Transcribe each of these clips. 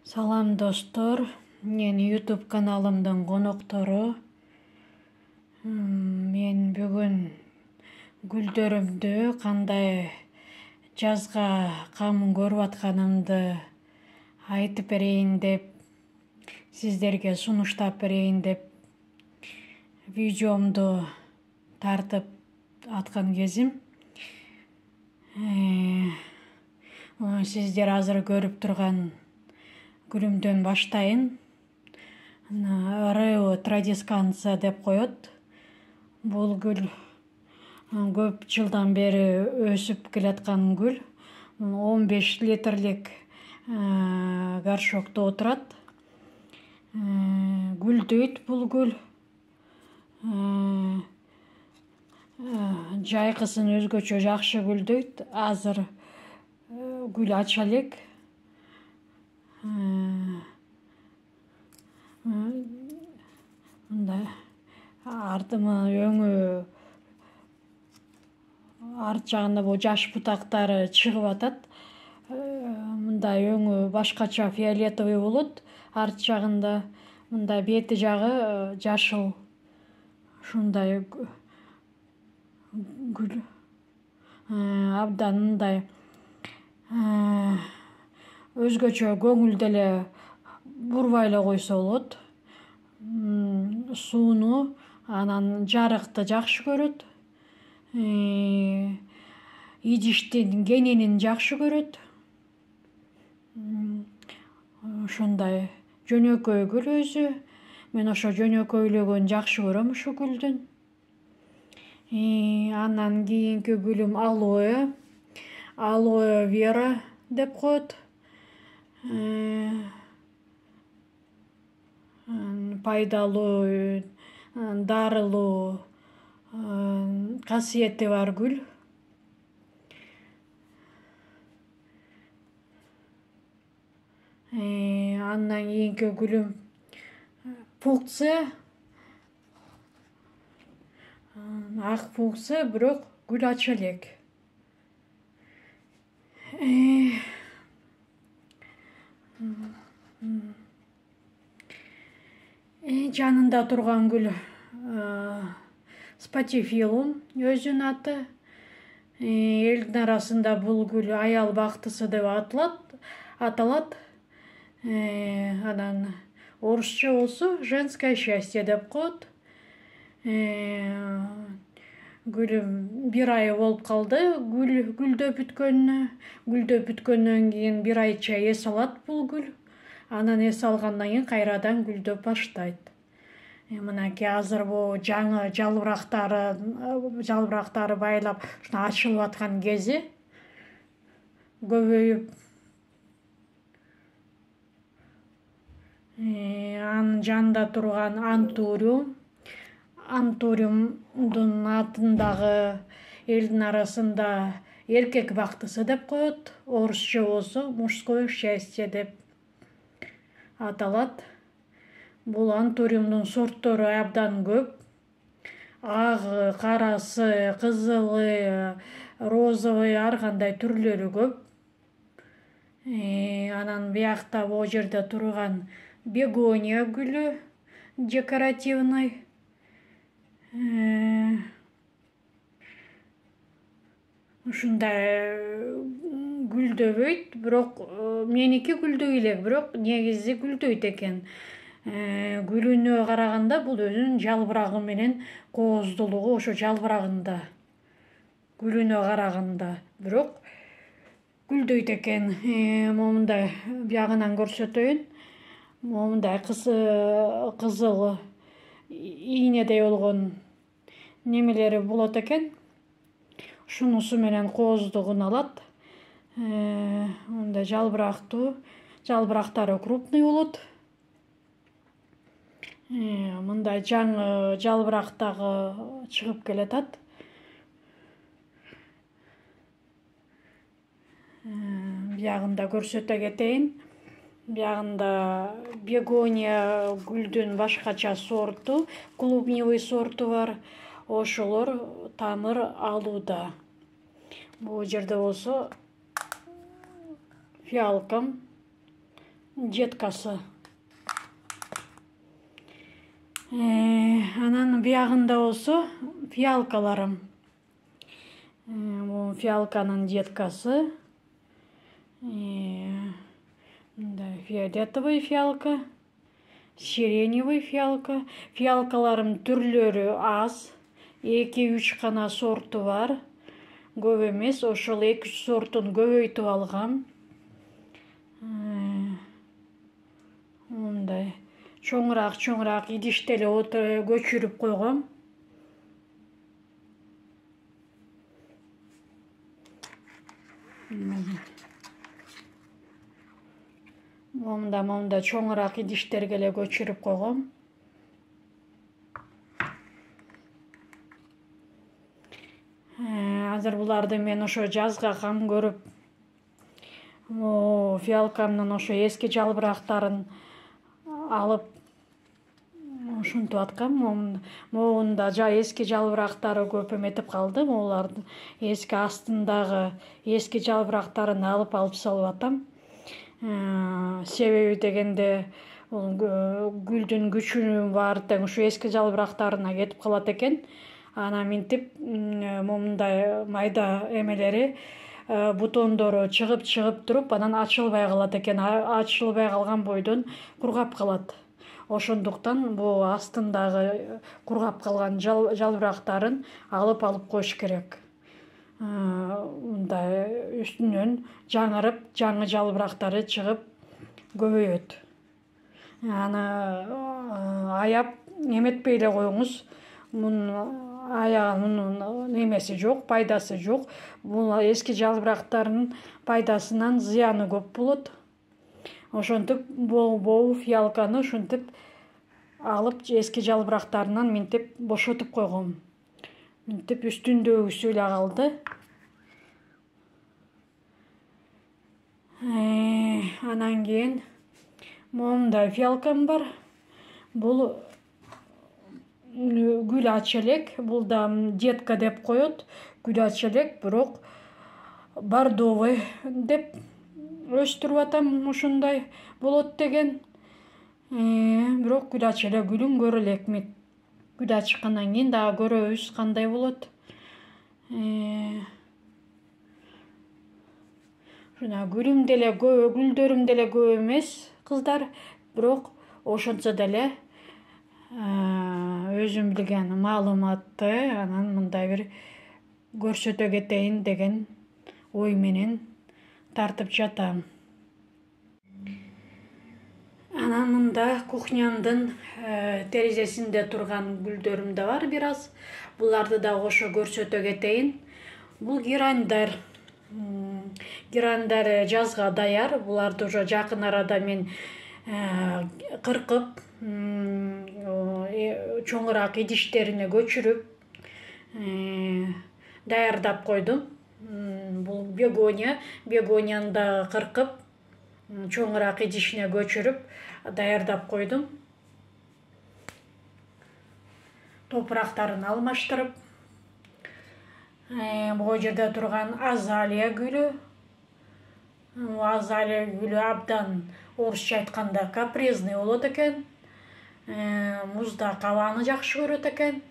Салам достор, мен YouTube каналымдың қонақтары. Мен бүгін гүлдерімді қандай жазға қамын көріп атқанымды айтып берейін деп, сіздерге сунуштап берейін деп видеомду тартып атқан кезім. Сіздер азыр көріп тұрған гүлімден баштайын. Рео традисканса деп қойот. Бұл гүл көп жылдан бері өсіп келатқан гүл. 15 литрлік горшокта отырат. Гүлдейт бұл гүл. Жайқысын өзгөчө жакшы гүлдейт. Азыр гүл ача элек. Артымы өңү арт жагында бул жаш бутактары чыгып атат. Мындай өңү башкача фиолетовый болот. Арт жагында мындай бети жагы жашыл. Ушундай гүл абдан мындай өзгөчө көңүлдү эле бурбай эле койсо болот. Сууну, анан жарыкты жакшы көрөт. Идиштин кененин жакшы көрөт. Ошондой жөнөкөй гүл өзү. Мен ошо жөнөкөйлүгүн жакшы көрөм ушу гүлдүн. Андан кийинки гүлүм алоэ. Алоэ вера деп коет. Пайдалуу, дарылуу касиети бар гүл. Андан кийинки гүлүм фукция. Ак фукция, бирок гүл ача элек. Жанында турган гүл спатифилум өзүнүн аты. Элдин арасында бул гүл аял бактысы деп аталат. Анан орусча болсо женское счастье деп коет. Гүлүм 1 ай болуп калды гүлдөп бүткөндөн кийин 1 айча эс алат бул гүл. Анан эс алгандан кийин кайрадан гүлдөп баштайт. Мынакей азыр бул жаңы жалбырактары байлап ачылып аткан кези көбөйүп. Анын жанында турган антуриумдун атындагы элдин арасында эркек бактысы деп коет. Орусча болсо мужское счастье деп аталат. Бул антуриумдун сорттору абдан көп. Агы, карасы, кызылы, розовый, ар кандай түрлөрү көп. Анан биякта бул жерде турган бегония гүлү декоративный. Ушундай гүлдөбөйт, бирок меники гүлдөй элек, бирок негизи гүлдөйт экен. Гүлүнө караганда бул өзүнүн жалбырагы менен кооздуулугу ошо жалбырагында. Гүлүнө караганда, бирок гүлдөйт экен. Момундай биягынан көрсөтөйүн. Момундай кызыл ийнедей болгон немелери болот экен. Ушунусу менен кооздугун алат. Мындай жалбырактары крупный болот. Мындай жаңы жалбырактагы чыгып келатат. Биягында көрсөтө кетейин. Биягында бегония гүлдүн башкача сорту, клубневый сорту бар. Ошолор тамыр алууда. Бул жерде болсо фиалкам жеткасы. Анан биягында болсо фиалкаларым. Бул фиалканын жеткасы. Фиолетовый фиалка, сиреневый фиалка. Фиалкаларым түрлөрү аз. 2-3 гана сорту бар. Көп эмес, ошол 2-3 сортун көбөйтүп алгам. Мындай чоңураак идиште эле көчүрүп койгом. Момунда чоңураак идиштерге эле көчүрүп койгом. Азыр буларды мен ошо жазга кам көрүп, фиалкамдын ошо эски жалбырактарын алып ушинтип аткам. Могунда эски жалбырактары көп эметип калды. Олардын эски астындагы эски жалбырактарын алып салып атам. Себеби дегенде гүлдүн күчүнүн баары тең ушу эски жалбырактарына кетип калат экен. Анан минтип момундай майда эмелери, бутондору чыгып туруп, анан ачылбай калат экен. Ачылбай калган бойдон кургап калат. Ошондуктан бул астындагы кургап калган жалбырактарын алып коюш керек. Мындай үстүнөн жаңырып, жаңы жалбырактары чыгып көбөйөт. Аны аяп эметпей эле коюңуз. Мунун немеси жок, пайдасы жок. Бул эски жалбырактардын пайдасынан зыяны көп болот. Ошентип бол фиалканы ушинтип алып эски жалбырактарынан минтип бошотуп койгом. Минтип үстүндөгүсү эле калды. Анан кийин момундай фиалкам бар. Бул гүл ача элек. Бул да детка деп коет. Гүл ача элек, бирок бордовый деп өстүрүп атам, ушундай болот деген. Бирок гүл ача эле, гүлүн көрө элекмин. Гүл ачкандан кийин дагы көрөбүз кандай болот. Гүлдөрүм деле көп эмес, кыздар, бирок ошончо деле өзүм билген маалыматты анан мындай бир көрсөтө кетейин деген ой менен тартып жатам. Анан мында кухнямдын терезесинде турган гүлдөрүм да бар бир аз. Буларды да ошо көрсөтө кетейин. Бул герандар. Герандар жазга даяр. Буларды уже жакын арада мен кыркып, чоңураак идиштерине көчүрүп даярдап койдум. Бул бегонияны да кыркып, чоңураак идишине көчүрүп даярдап койдум. Топурактарын алмаштырып, бул жерде турган азалия гүлү. Азалия гүлү абдан, орусча айтканда, капризный болот экен. Муздак абаны жакшы көрөт экен.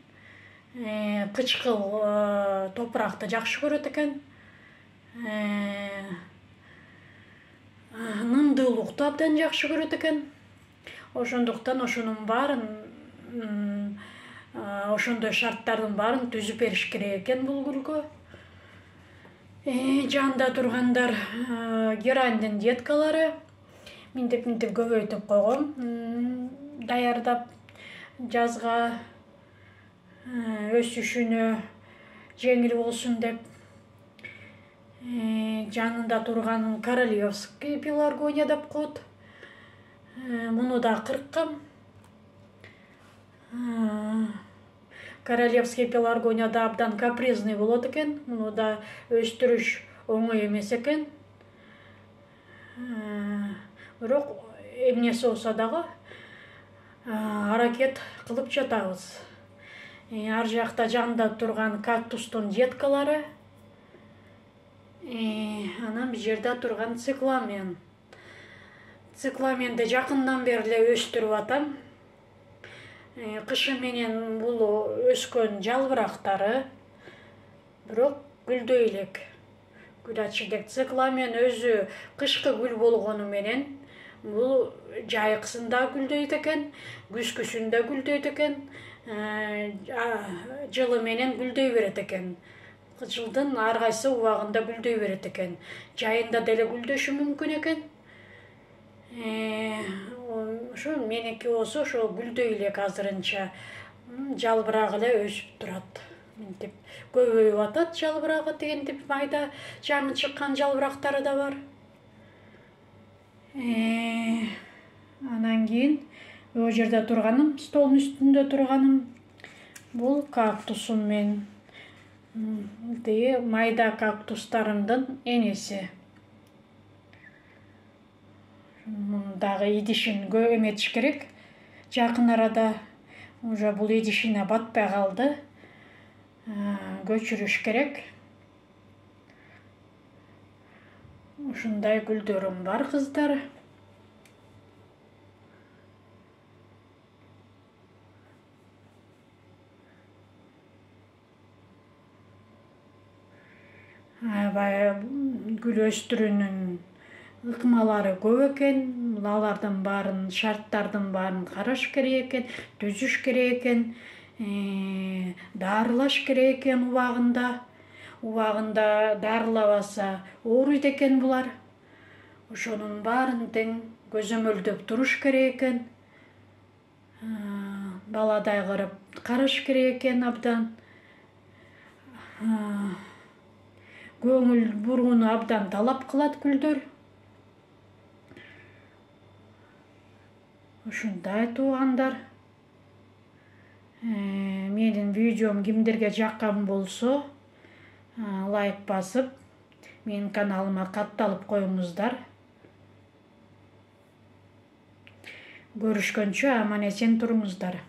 Кычкыл топуракты жакшы көрөт экен. Нымдуулукту абдан жакшы көрөт экен. Ошондуктан ошонун баарын, ошондой шарттардын баарын түзүп бериш керек экен бул гүлгө. Жанда тургандар герандын деткалары. Минтип көбөйтүп койгом. Даярдап жазга өсүшүнө жеңил болсун деп. Жанында турган королевский пеларгония деп коет. Муну да кырккам. Королевский пеларгония да абдан капризный болот экен. Муну да өстүрүш оңой эмес экен. Бирок эмнеси болсо дагы аракет кылып жатабыз. Ар жакта жанда турган кактустун деткалары. Анан бул жерде турган цикламен. цикламенди жакындан бери эле өстүрүп атам. Кышы менен бул өскөн жалбырактары бирок гүлдөй элек. Гүл ачып элек. Цикламен өзү кышкы гүл болгону менен бул жайкысында гүлдөйт экен, күзгүсүндө гүлдөйт экен, жылы менен гүлдөй берет экен. Жылдын ар кайсы убагында гүлдөй берет экен. Жайында деле гүлдөшү мүмкүн экен. Ошо меники болсо ошо гүлдөй элек азырынча. Жалбырак эле өсүп турат. Мынтип көбөйүп атат жалбырагы, дегентип майда жаңы чыккан жалбырактары да бар. Анан кийин о жерде турганым, столдун үстүндө турганым бул кактусум мен. Майда кактустарымдын энеси. Дагы идишин эметиш керек. Жакын арада уже бул идишине батпай калды. Көчүрүш керек. Ушундай гүлдөрүм бар, кыздар. Аябай гүл өстүрүүнүн ыкмалары көп экен. Алардын баарын, шарттардын баарын караш керек экен, түзүш керек экен, дарылаш керек экен убагында. Убагында дарылабаса ооруйт экен булар. Ошонун баарын тең көзөмөлдөп туруш керек экен. Баладай кырып караш керек экен абдан. Көңүл бурууну абдан талап кылат гүлдөр. Ушундай туугандар. Менин видеом кимдерге жаккан болсо, лайк басып, менин каналыма катталып коюңуздар. Көрүшкөнчө аман эсен туруңуздар.